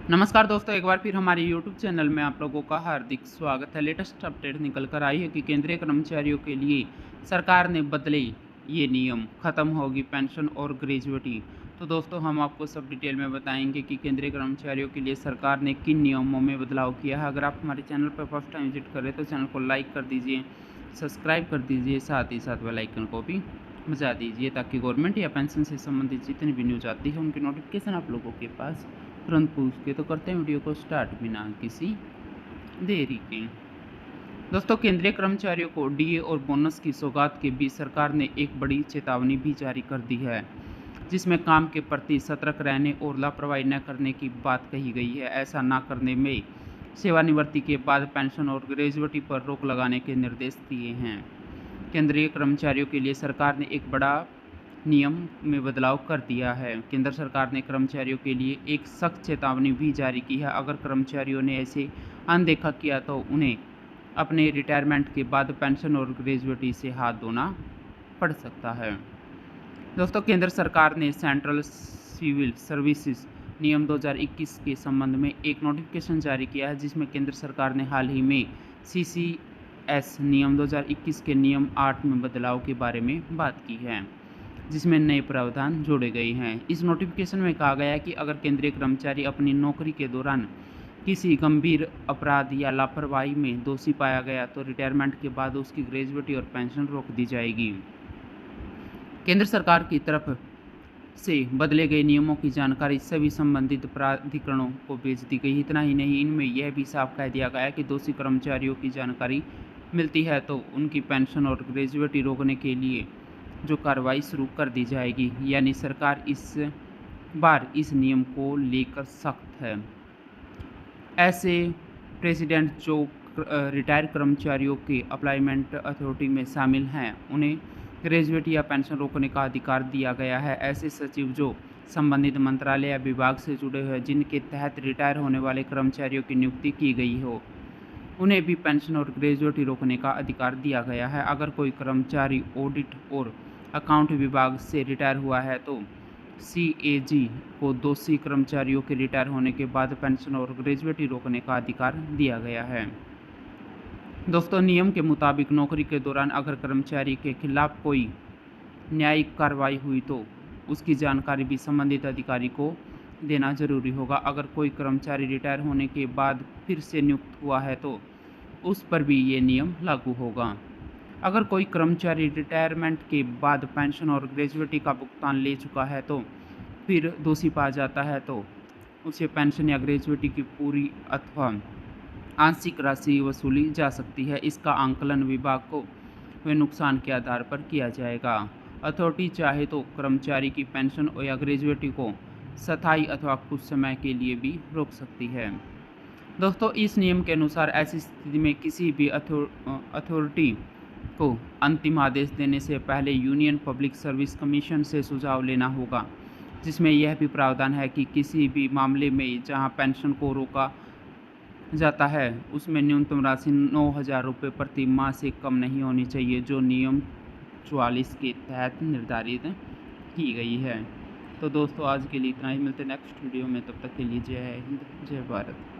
नमस्कार दोस्तों, एक बार फिर हमारे यूट्यूब चैनल में आप लोगों का हार्दिक स्वागत है। लेटेस्ट अपडेट निकल कर आई है कि केंद्रीय कर्मचारियों के लिए सरकार ने बदले ये नियम, खत्म होगी पेंशन और ग्रेजुएटी। तो दोस्तों, हम आपको सब डिटेल में बताएंगे कि केंद्रीय कर्मचारियों के लिए सरकार ने किन नियमों में बदलाव किया है। अगर आप हमारे चैनल पर फर्स्ट टाइम विजिट कर रहे हैं तो चैनल को लाइक कर दीजिए, सब्सक्राइब कर दीजिए, साथ ही साथ बेल आइकन को भी बजा दीजिए ताकि गवर्नमेंट या पेंशन से संबंधित जितनी भी न्यूज़ आती है उनकी नोटिफिकेशन आप लोगों के पास तुरंत पूछ के। तो करते हैं वीडियो को स्टार्ट बिना किसी देरी के। दोस्तों, केंद्रीय कर्मचारियों को डीए और बोनस की सौगात के बीच सरकार ने एक बड़ी चेतावनी भी जारी कर दी है, जिसमें काम के प्रति सतर्क रहने और लापरवाही न करने की बात कही गई है। ऐसा न करने में सेवानिवृत्ति के बाद पेंशन और ग्रेजुएटी पर रोक लगाने के निर्देश दिए हैं। केंद्रीय कर्मचारियों के लिए सरकार ने एक बड़ा नियम में बदलाव कर दिया है। केंद्र सरकार ने कर्मचारियों के लिए एक सख्त चेतावनी भी जारी की है। अगर कर्मचारियों ने ऐसे अनदेखा किया तो उन्हें अपने रिटायरमेंट के बाद पेंशन और ग्रेजुएटी से हाथ धोना पड़ सकता है। दोस्तों, केंद्र सरकार ने सेंट्रल सिविल सर्विसेज नियम 2021 के संबंध में एक नोटिफिकेशन जारी किया है, जिसमें केंद्र सरकार ने हाल ही में सीसीएस नियम 2021 के नियम 8 में बदलाव के बारे में बात की है, जिसमें नए प्रावधान जोड़े गए हैं। इस नोटिफिकेशन में कहा गया है कि अगर केंद्रीय कर्मचारी अपनी नौकरी के दौरान किसी गंभीर अपराध या लापरवाही में दोषी पाया गया तो रिटायरमेंट के बाद उसकी ग्रेजुएटी और पेंशन रोक दी जाएगी। केंद्र सरकार की तरफ से बदले गए नियमों की जानकारी सभी संबंधित प्राधिकरणों को भेज दी गई। इतना ही नहीं, इनमें यह भी साफ कह दिया गया है कि दोषी कर्मचारियों की जानकारी मिलती है तो उनकी पेंशन और ग्रेजुएटी रोकने के लिए जो कार्रवाई शुरू कर दी जाएगी। यानी सरकार इस बार इस नियम को लेकर सख्त है। ऐसे प्रेसिडेंट जो रिटायर कर्मचारियों के अप्लाइमेंट अथॉरिटी में शामिल हैं, उन्हें ग्रेजुएटी या पेंशन रोकने का अधिकार दिया गया है। ऐसे सचिव जो संबंधित मंत्रालय या विभाग से जुड़े हुए हैं, जिनके तहत रिटायर होने वाले कर्मचारियों की नियुक्ति की गई हो, उन्हें भी पेंशन और ग्रेजुएटी रोकने का अधिकार दिया गया है। अगर कोई कर्मचारी ऑडिट और अकाउंट विभाग से रिटायर हुआ है तो सीएजी को दोषी कर्मचारियों के रिटायर होने के बाद पेंशन और ग्रेजुएटी रोकने का अधिकार दिया गया है। दोस्तों, नियम के मुताबिक नौकरी के दौरान अगर कर्मचारी के खिलाफ कोई न्यायिक कार्रवाई हुई तो उसकी जानकारी भी संबंधित अधिकारी को देना जरूरी होगा। अगर कोई कर्मचारी रिटायर होने के बाद फिर से नियुक्त हुआ है तो उस पर भी ये नियम लागू होगा। अगर कोई कर्मचारी रिटायरमेंट के बाद पेंशन और ग्रेजुएटी का भुगतान ले चुका है तो फिर दोषी पाया जाता है तो उसे पेंशन या ग्रेजुएटी की पूरी अथवा आंशिक राशि वसूली जा सकती है। इसका आंकलन विभाग को हुए नुकसान के आधार पर किया जाएगा। अथॉरिटी चाहे तो कर्मचारी की पेंशन या ग्रेजुएटी को स्थायी अथवा कुछ समय के लिए भी रोक सकती है। दोस्तों, इस नियम के अनुसार ऐसी स्थिति में किसी भी अथॉरिटी को अंतिम आदेश देने से पहले यूनियन पब्लिक सर्विस कमीशन से सुझाव लेना होगा, जिसमें यह भी प्रावधान है कि किसी भी मामले में जहां पेंशन को रोका जाता है उसमें न्यूनतम राशि 9,000 रुपये प्रति माह से कम नहीं होनी चाहिए, जो नियम 44 के तहत निर्धारित की गई है। तो दोस्तों, आज के लिए इतना ही। मिलते हैं नेक्स्ट वीडियो में, तब तक के लिए जय हिंद, जय भारत।